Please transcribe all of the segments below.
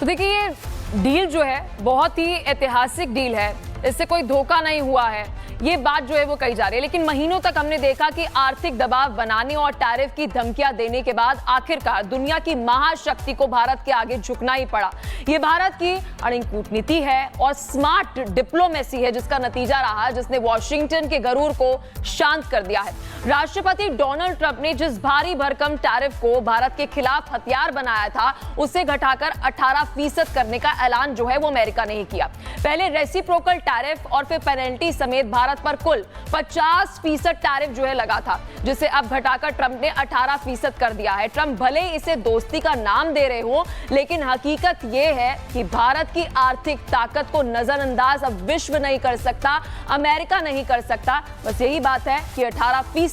तो देखिए ये डील जो है बहुत ही ऐतिहासिक डील है, इससे कोई धोखा नहीं हुआ है, ये बात जो है वो कही जा रही है। लेकिन महीनों तक हमने देखा कि आर्थिक दबाव बनाने और टैरिफ की धमकियां देने के बाद आखिरकार दुनिया की महाशक्ति को भारत के आगे झुकना ही पड़ा। ये भारत की अड़िंग कूटनीति है और स्मार्ट डिप्लोमेसी है जिसका नतीजा रहा, जिसने वॉशिंगटन के गरूर को शांत कर दिया है। राष्ट्रपति डोनाल्ड ट्रंप ने जिस भारी भरकम टैरिफ को भारत के खिलाफ हथियार बनाया था उसे घटाकर 18% करने का ऐलान जो है वो अमेरिका ने ही किया। पहले रेसिप्रोकल टैरिफ और फिर पेनल्टी समेत भारत पर कुल 50% टैरिफ जो है लगा था, जिसे अब घटाकर ट्रंप ने 18% कर दिया है। ट्रंप भले इसे दोस्ती का नाम दे रहे हो, लेकिन हकीकत यह है कि भारत की आर्थिक ताकत को नजरअंदाज अब विश्व नहीं कर सकता, अमेरिका नहीं कर सकता। बस यही बात है कि 18%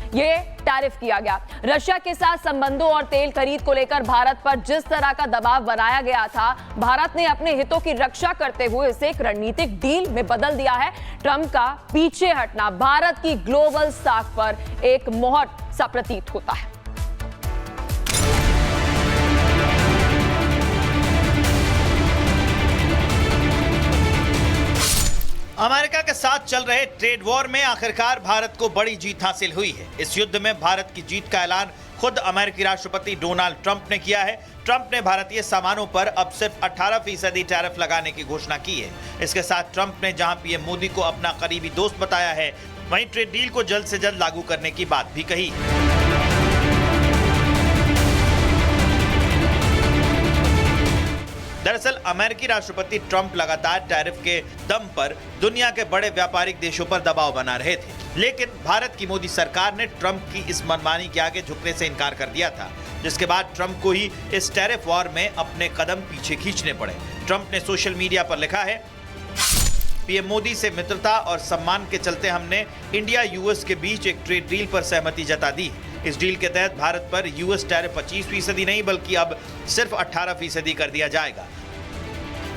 ये टैरिफ किया गया। रशिया के साथ संबंधों और तेल खरीद को लेकर भारत पर जिस तरह का दबाव बनाया गया था, भारत ने अपने हितों की रक्षा करते हुए इसे एक रणनीतिक डील में बदल दिया है। ट्रंप का पीछे हटना भारत की ग्लोबल साख पर एक मोहर सा प्रतीत होता है। अमेरिका के साथ चल रहे ट्रेड वॉर में आखिरकार भारत को बड़ी जीत हासिल हुई है। इस युद्ध में भारत की जीत का ऐलान खुद अमेरिकी राष्ट्रपति डोनाल्ड ट्रंप ने किया है। ट्रंप ने भारतीय सामानों पर अब सिर्फ 18% टैरिफ लगाने की घोषणा की है। इसके साथ ट्रंप ने जहां पीएम मोदी को अपना करीबी दोस्त बताया है, वहीं ट्रेड डील को जल्द से जल्द लागू करने की बात भी कही। दरअसल अमेरिकी राष्ट्रपति ट्रंप लगातार टैरिफ के दम पर दुनिया के बड़े व्यापारिक देशों पर दबाव बना रहे थे, लेकिन भारत की मोदी सरकार ने ट्रंप की इस मनमानी के आगे झुकने से इनकार कर दिया था, जिसके बाद ट्रंप को ही इस टैरिफ वॉर में अपने कदम पीछे खींचने पड़े। ट्रंप ने सोशल मीडिया पर लिखा है, पीएम मोदी से मित्रता और सम्मान के चलते हमने इंडिया यूएस के बीच एक ट्रेड डील पर सहमति जता दी। इस डील के तहत भारत पर यूएस टैरिफ 25% नहीं बल्कि अब सिर्फ 18% कर दिया जाएगा।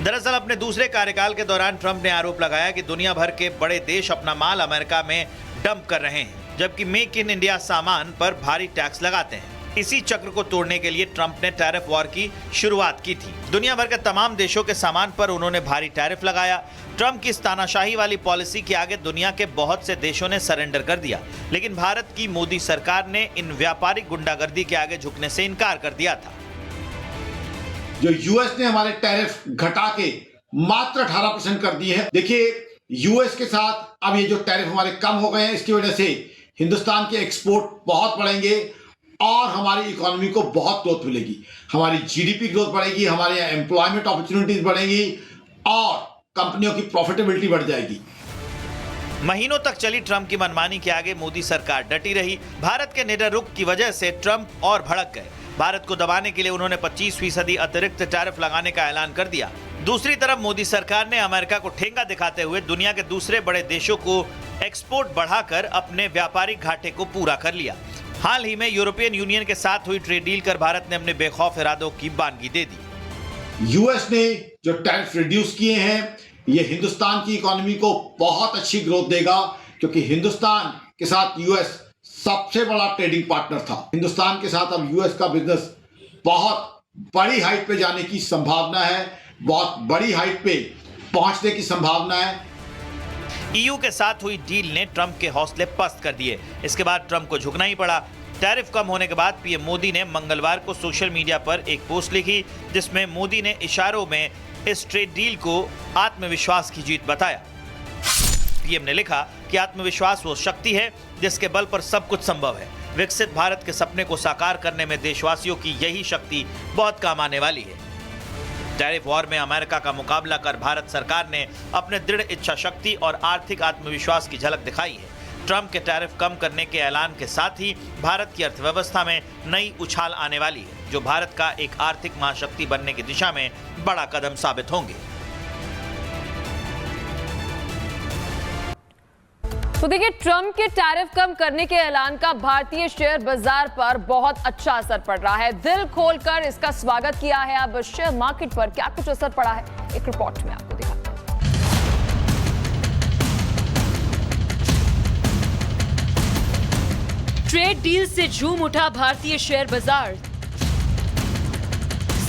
दरअसल अपने दूसरे कार्यकाल के दौरान ट्रंप ने आरोप लगाया कि दुनिया भर के बड़े देश अपना माल अमेरिका में डंप कर रहे हैं, जबकि मेक इन इंडिया सामान पर भारी टैक्स लगाते हैं। इसी चक्र को तोड़ने के लिए ट्रंप ने टैरिफ वॉर की शुरुआत की थी। दुनिया भर के तमाम देशों के सामान पर उन्होंने भारी टैरिफ लगाया। ट्रंप की इस तानाशाही वाली पॉलिसी के आगे दुनिया के बहुत से देशों ने सरेंडर कर दिया, लेकिन भारत की मोदी सरकार ने इन व्यापारिक गुंडागर्दी के आगे झुकने से इनकार कर दिया था। जो यूएस ने हमारे टैरिफ घटा के मात्र 18% कर दिए हैं। देखिए यूएस के साथ अब ये जो टैरिफ हमारे कम हो गए हैं, इसकी वजह से हिंदुस्तान के एक्सपोर्ट बहुत बढ़ेंगे और हमारी इकोनॉमी को बहुत ग्रोथ मिलेगी। हमारी जीडीपी ग्रोथ बढ़ेगी, हमारे यहाँ एम्प्लॉयमेंट अपॉर्चुनिटीज बढ़ेंगी और कंपनियों की प्रॉफिटेबिलिटी बढ़ जाएगी। महीनों तक चली ट्रंप की मनमानी के आगे मोदी सरकार डटी रही। भारत के निडर रुख की वजह से ट्रंप और भड़क गए। भारत को दबाने के लिए उन्होंने 25% अतिरिक्त टैरिफ लगाने का ऐलान कर दिया। दूसरी तरफ मोदी सरकार ने अमेरिका को ठेंगा दिखाते हुए दुनिया के दूसरे बड़े देशों को एक्सपोर्ट बढ़ाकर अपने व्यापारिक घाटे को पूरा कर लिया। हाल ही में यूरोपियन यूनियन के साथ हुई ट्रेड डील कर भारत ने अपने बेखौफ इरादों की बानगी दे दी। यूएस ने जो टैरिफ रिड्यूस किए हैं, ये हिंदुस्तान की इकोनॉमी को बहुत अच्छी ग्रोथ देगा, क्योंकि हिंदुस्तान के साथ यूएस सबसे बड़ा ट्रेडिंग पार्टनर था। हिंदुस्तान के साथ अब यूएस का बिजनेस बहुत बड़ी हाइट पे जाने की संभावना है, बहुत बड़ी हाइट पे पहुंचने की संभावना है। ईयू के साथ हुई डील ने ट्रंप के हौसले पस्त कर दिए। इसके बाद ट्रंप को झुकना ही पड़ा। टैरिफ कम होने के बाद पीएम मोदी ने मंगलवार को सोशल मीडिया पर एक पोस्ट लिखी, जिसमें मोदी ने इशारों में इस ट्रेड डील को आत्मविश्वास की जीत बताया। पीएम ने लिखा कि आत्मविश्वास वो शक्ति है जिसके बल पर सब कुछ संभव है। विकसित भारत के सपने को साकार करने में देशवासियों की यही शक्ति बहुत काम आने वाली है। टैरिफ वॉर में अमेरिका का मुकाबला कर भारत सरकार ने अपने दृढ़ इच्छा शक्ति और आर्थिक आत्मविश्वास की झलक दिखाई है। ट्रंप के टैरिफ कम करने के ऐलान के साथ ही भारत की अर्थव्यवस्था में नई उछाल आने वाली है, जो भारत का एक आर्थिक महाशक्ति बनने की दिशा में बड़ा कदम साबित होंगे। तो देखिए ट्रंप के टैरिफ कम करने के ऐलान का भारतीय शेयर बाजार पर बहुत अच्छा असर पड़ रहा है। दिल खोलकर इसका स्वागत किया है। अब शेयर मार्केट पर क्या कुछ असर पड़ा है, एक रिपोर्ट में आपको दिखाते हैं। ट्रेड डील से झूम उठा भारतीय शेयर बाजार।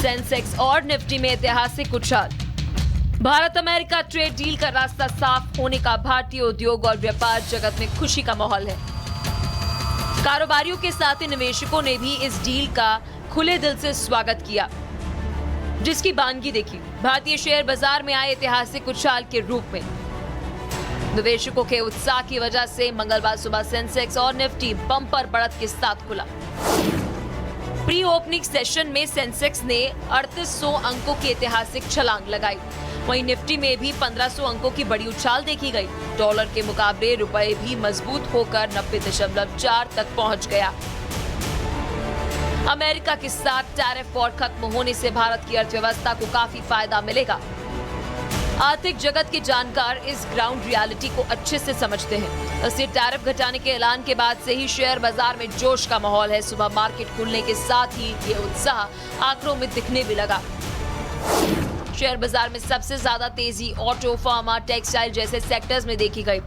सेंसेक्स और निफ्टी में ऐतिहासिक उछाल। भारत अमेरिका ट्रेड डील का रास्ता साफ होने का भारतीय उद्योग और व्यापार जगत में खुशी का माहौल है। कारोबारियों के साथ ही निवेशकों ने भी इस डील का खुले दिल से स्वागत किया, जिसकी बानगी देखी भारतीय शेयर बाजार में आए ऐतिहासिक उछाल के रूप में। निवेशकों के उत्साह की वजह से मंगलवार सुबह सेंसेक्स और निफ्टी बम्पर बढ़त के साथ खुला। प्री ओपनिंग सेशन में सेंसेक्स ने 3800 अंकों की ऐतिहासिक छलांग लगाई। वहीं निफ्टी में भी 1500 अंकों की बड़ी उछाल देखी गई। डॉलर के मुकाबले रुपए भी मजबूत होकर 90.4 तक पहुंच गया। अमेरिका के साथ टैरिफ वॉर खत्म होने से भारत की अर्थव्यवस्था को काफी फायदा मिलेगा। आर्थिक जगत के जानकार इस ग्राउंड रियलिटी को अच्छे से समझते हैं। इसलिए टैरिफ घटाने के ऐलान के बाद से ही शेयर बाजार में जोश का माहौल है। सुबह मार्केट खुलने के साथ ही ये उत्साह आंकड़ों में दिखने भी लगा। शेयर बाजार में सबसे ज्यादा तेजी ऑटो, फार्मा, टेक्सटाइल जैसे सेक्टर्स में देखी गई।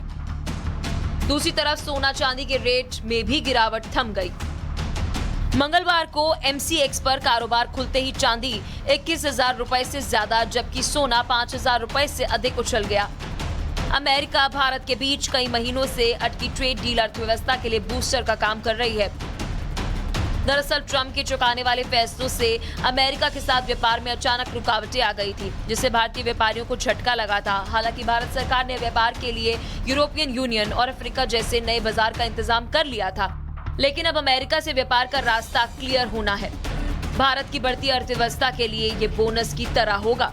दूसरी तरफ सोना चांदी के रेट में भी गिरावट थम गई। मंगलवार को MCX पर कारोबार खुलते ही चांदी 21,000 रुपए से ज्यादा, जबकि सोना 5,000 रुपए से अधिक उछल गया। अमेरिका भारत के बीच कई महीनों से अटकी ट्रेड डील अर्थव्यवस्था के लिए बूस्टर का काम कर रही है। दरअसल ट्रंप के चौंकाने वाले फैसलों से अमेरिका के साथ व्यापार में अचानक रुकावटें आ गई थी, जिससे भारतीय व्यापारियों को झटका लगा था। हालांकि भारत सरकार ने व्यापार के लिए यूरोपियन यूनियन और अफ्रीका जैसे नए बाजार का इंतजाम कर लिया था, लेकिन अब अमेरिका से व्यापार का रास्ता क्लियर होना है। भारत की बढ़ती अर्थव्यवस्था के लिए ये बोनस की तरह होगा।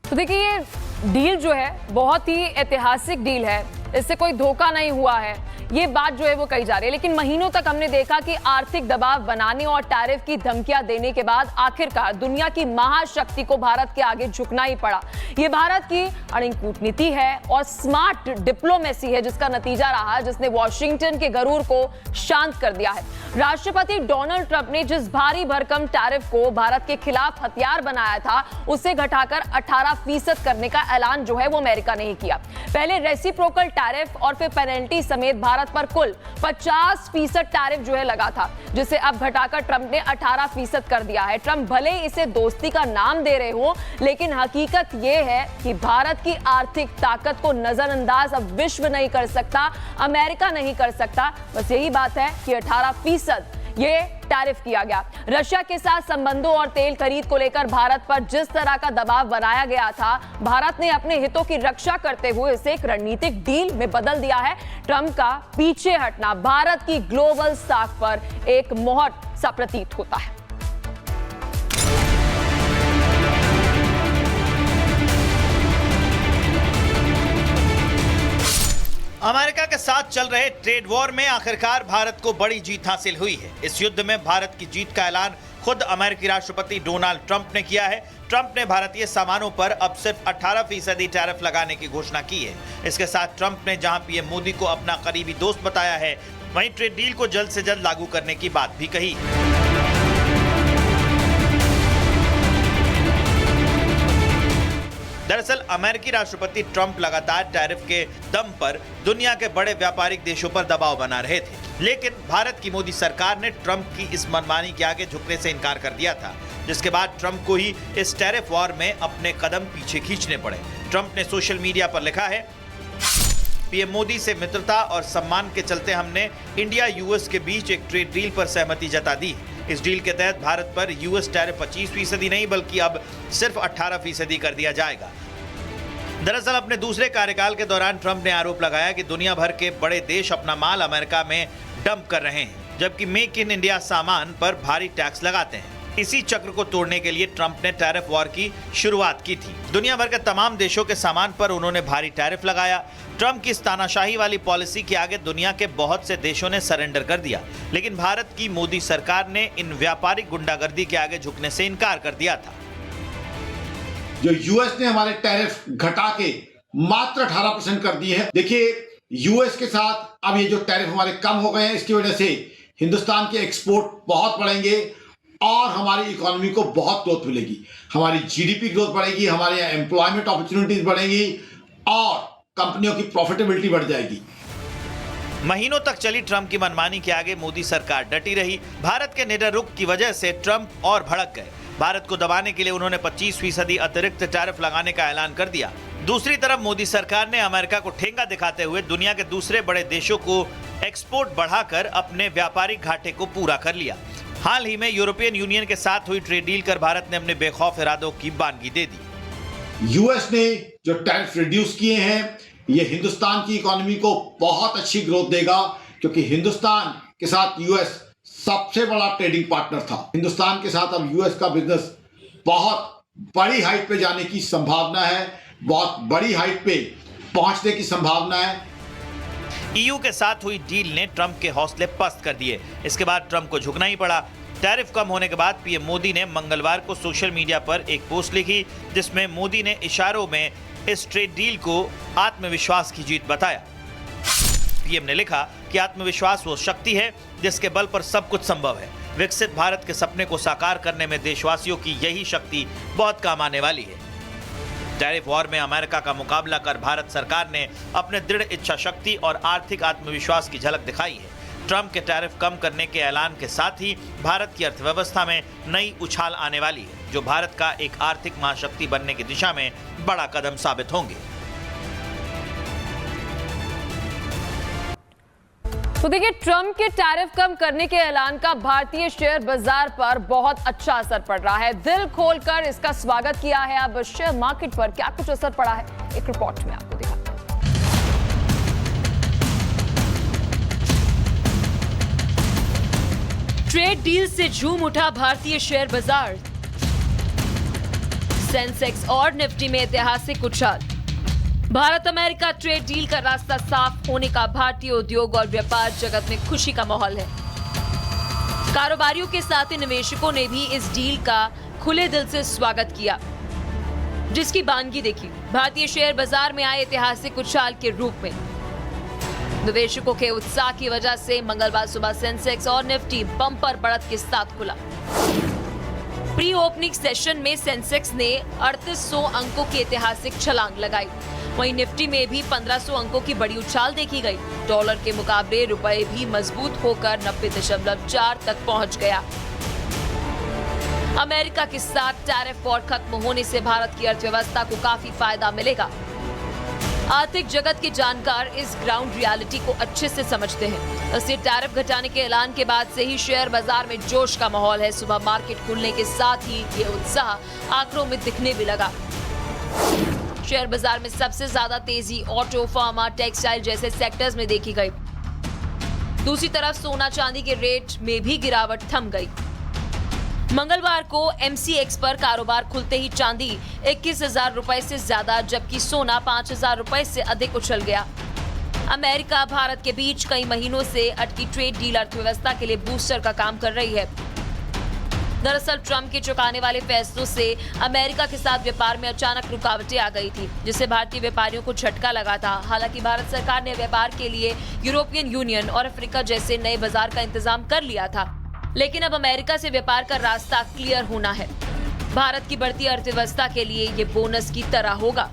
तो देखिए, ये डील जो है बहुत ही ऐतिहासिक डील है। इससे कोई धोखा नहीं हुआ है, ये बात जो है वो कही जा रही है। लेकिन महीनों तक हमने देखा कि आर्थिक दबाव बनाने और टैरिफ की धमकियां देने के बाद आखिरकार दुनिया की महाशक्ति को भारत के आगे झुकना ही पड़ा। ये भारत की अड़िंग कूटनीति है और स्मार्ट डिप्लोमेसी है, जिसका नतीजा रहा, जिसने वॉशिंगटन के गरूर को शांत कर दिया है। राष्ट्रपति डोनाल्ड ट्रंप ने जिस भारी भरकम टैरिफ को भारत के खिलाफ हथियार बनाया था, उसे घटाकर 18% करने का ऐलान जो है वो अमेरिका ने ही किया। पहले रेसिप्रोकल टैरिफ और फिर पेनल्टी समेत भारत पर कुल 50% टैरिफ जो है लगा था, जिसे अब घटाकर ट्रंप ने 18% कर दिया है। ट्रंप भले इसे दोस्ती का नाम दे रहे हो, लेकिन हकीकत यह है कि भारत की आर्थिक ताकत को नजरअंदाज अब विश्व नहीं कर सकता, अमेरिका नहीं कर सकता। बस यही बात है कि 18% ये टैरिफ किया गया। रशिया के साथ संबंधों और तेल खरीद को लेकर भारत पर जिस तरह का दबाव बनाया गया था, भारत ने अपने हितों की रक्षा करते हुए इसे एक रणनीतिक डील में बदल दिया है। ट्रंप का पीछे हटना भारत की ग्लोबल साख पर एक मोहर सा प्रतीत होता है। अमेरिका के साथ चल रहे ट्रेड वॉर में आखिरकार भारत को बड़ी जीत हासिल हुई है। इस युद्ध में भारत की जीत का ऐलान खुद अमेरिकी राष्ट्रपति डोनाल्ड ट्रंप ने किया है। ट्रंप ने भारतीय सामानों पर अब सिर्फ 18% टैरिफ लगाने की घोषणा की है। इसके साथ ट्रंप ने जहां पीएम मोदी को अपना करीबी दोस्त बताया है, वहीं ट्रेड डील को जल्द से जल्द लागू करने की बात भी कही है। दरअसल अमेरिकी राष्ट्रपति ट्रंप लगातार टैरिफ के दम पर दुनिया के बड़े व्यापारिक देशों पर दबाव बना रहे थे, लेकिन भारत की मोदी सरकार ने ट्रंप की इस मनमानी के आगे झुकने से इनकार कर दिया था, जिसके बाद ट्रंप को ही इस टैरिफ वॉर में अपने कदम पीछे खींचने पड़े। ट्रंप ने सोशल मीडिया पर लिखा है, पीएम मोदी से मित्रता और सम्मान के चलते हमने इंडिया यूएस के बीच एक ट्रेड डील पर सहमति जता दी। इस डील के तहत भारत पर यूएस टैरिफ 25% नहीं बल्कि अब सिर्फ 18% कर दिया जाएगा। दरअसल अपने दूसरे कार्यकाल के दौरान ट्रंप ने आरोप लगाया कि दुनिया भर के बड़े देश अपना माल अमेरिका में डंप कर रहे हैं, जबकि मेक इन इंडिया सामान पर भारी टैक्स लगाते हैं। इसी चक्र को तोड़ने के लिए ट्रंप ने टैरिफ वॉर की शुरुआत की थी। दुनिया भर के तमाम देशों के सामान पर उन्होंने भारी टैरिफ लगाया। ट्रंप की इस तानाशाही वाली पॉलिसी के आगे दुनिया के बहुत से देशों ने सरेंडर कर दिया, लेकिन भारत की मोदी सरकार ने इन व्यापारिक गुंडागर्दी के आगे झुकने से इनकार कर दिया था। जो यूएस ने हमारे टैरिफ घटा के मात्र 18% कर दिए हैं। देखिए, यूएस के साथ अब ये जो टैरिफ हमारे कम हो गए हैं, इसकी वजह से हिंदुस्तान के एक्सपोर्ट बहुत बढ़ेंगे और हमारी इकोनॉमी को बहुत ग्रोथ मिलेगी। हमारी जीडीपी ग्रोथ बढ़ेगी, हमारे यहाँ एम्प्लॉयमेंट अपॉर्चुनिटीज बढ़ेंगी और कंपनियों की प्रॉफिटेबिलिटी बढ़ जाएगी। महीनों तक चली ट्रंप की मनमानी के आगे मोदी सरकार डटी रही। भारत के निडर रुख की वजह से ट्रंप और भड़क गए। भारत को दबाने के लिए उन्होंने 25% अतिरिक्त टैरिफ लगाने का ऐलान कर दिया। दूसरी तरफ मोदी सरकार ने अमेरिका को ठेंगा दिखाते हुए दुनिया के दूसरे बड़े देशों को एक्सपोर्ट बढ़ाकर अपने व्यापारिक घाटे को पूरा कर लिया। हाल ही में यूरोपियन यूनियन के साथ हुई ट्रेड डील कर भारत ने अपने बेखौफ इरादों की बानगी दे दी। यूएस ने जो टैरिफ रिड्यूस किए हैं, ये हिंदुस्तान की इकोनॉमी को बहुत अच्छी ग्रोथ देगा, क्योंकि हिंदुस्तान के साथ यूएस सबसे बड़ा ट्रेडिंग पार्टनर था। हिंदुस्तान के साथ अब यूएस का बिजनेस बहुत बड़ी हाइट पे जाने की संभावना है, बहुत बड़ी हाइट पे पहुंचने की संभावना है। ईयू के साथ हुई डील ने ट्रंप के हौसले पस्त कर दिए। इसके बाद ट्रंप को झुकना ही पड़ा। टैरिफ कम होने के बाद पीएम मोदी ने मंगलवार को सोशल मीडिया पर एक पोस्ट लिखी, जिसमें मोदी ने इशारों में इस ट्रेड डील को आत्मविश्वास की जीत बताया। पीएम ने लिखा कि आत्मविश्वास वो शक्ति है जिसके बल पर सब कुछ संभव है। विकसित भारत के सपने को साकार करने में देशवासियों की यही शक्ति बहुत काम आने वाली है। टैरिफ वॉर में अमेरिका का मुकाबला कर भारत सरकार ने अपने दृढ़ इच्छा शक्ति और आर्थिक आत्मविश्वास की झलक दिखाई है। ट्रंप के टैरिफ कम करने के ऐलान के साथ ही भारत की अर्थव्यवस्था में नई उछाल आने वाली है, जो भारत का एक आर्थिक महाशक्ति बनने की दिशा में बड़ा कदम साबित होंगे। तो देखिए, ट्रंप के टैरिफ कम करने के ऐलान का भारतीय शेयर बाजार पर बहुत अच्छा असर पड़ रहा है। दिल खोलकर इसका स्वागत किया है। अब शेयर मार्केट पर क्या कुछ असर पड़ा है, एक रिपोर्ट में आपको दिखाते हैं। ट्रेड डील से झूम उठा भारतीय शेयर बाजार। सेंसेक्स और निफ्टी में ऐतिहासिक उछाल। भारत अमेरिका ट्रेड डील का रास्ता साफ होने का भारतीय उद्योग और व्यापार जगत में खुशी का माहौल है। कारोबारियों के साथ ही निवेशकों ने भी इस डील का खुले दिल से स्वागत किया, जिसकी बानगी देखी भारतीय शेयर बाजार में आए ऐतिहासिक उछाल के रूप में। निवेशकों के उत्साह की वजह से मंगलवार सुबह सेंसेक्स और निफ्टी बम्पर बढ़त के साथ खुला। प्री ओपनिंग सेशन में सेंसेक्स ने 3800 अंकों की ऐतिहासिक छलांग लगाई। वहीं निफ्टी में भी 1500 अंकों की बड़ी उछाल देखी गई। डॉलर के मुकाबले रुपए भी मजबूत होकर 90.4 तक पहुंच गया। अमेरिका के साथ टैरिफ वॉर खत्म होने से भारत की अर्थव्यवस्था को काफी फायदा मिलेगा। आर्थिक जगत के जानकार इस ग्राउंड रियलिटी को अच्छे से समझते हैं। इसलिए टैरिफ घटाने के ऐलान के बाद से ही शेयर बाजार में जोश का माहौल है। सुबह मार्केट खुलने के साथ ही ये उत्साह आंकड़ों में दिखने भी लगा। शेयर बाजार में सबसे ज्यादा तेजी ऑटो, फार्मा, टेक्सटाइल जैसे सेक्टर्स में देखी गई। दूसरी तरफ सोना चांदी के रेट में भी गिरावट थम गई। मंगलवार को MCX पर कारोबार खुलते ही चांदी 21,000 रुपए से ज्यादा, जबकि सोना 5,000 रुपए से अधिक उछल गया। अमेरिका भारत के बीच कई महीनों से अटकी ट्रेड डील अर्थव्यवस्था के लिए बूस्टर का काम कर रही है। दरअसल ट्रंप के चौंकाने वाले फैसलों से अमेरिका के साथ व्यापार में अचानक रुकावटें आ गई थी, जिससे भारतीय व्यापारियों को झटका लगा था। हालांकि भारत सरकार ने व्यापार के लिए यूरोपियन यूनियन और अफ्रीका जैसे नए बाजार का इंतजाम कर लिया था, लेकिन अब अमेरिका से व्यापार का रास्ता क्लियर होना है। भारत की बढ़ती अर्थव्यवस्था के लिए ये बोनस की तरह होगा।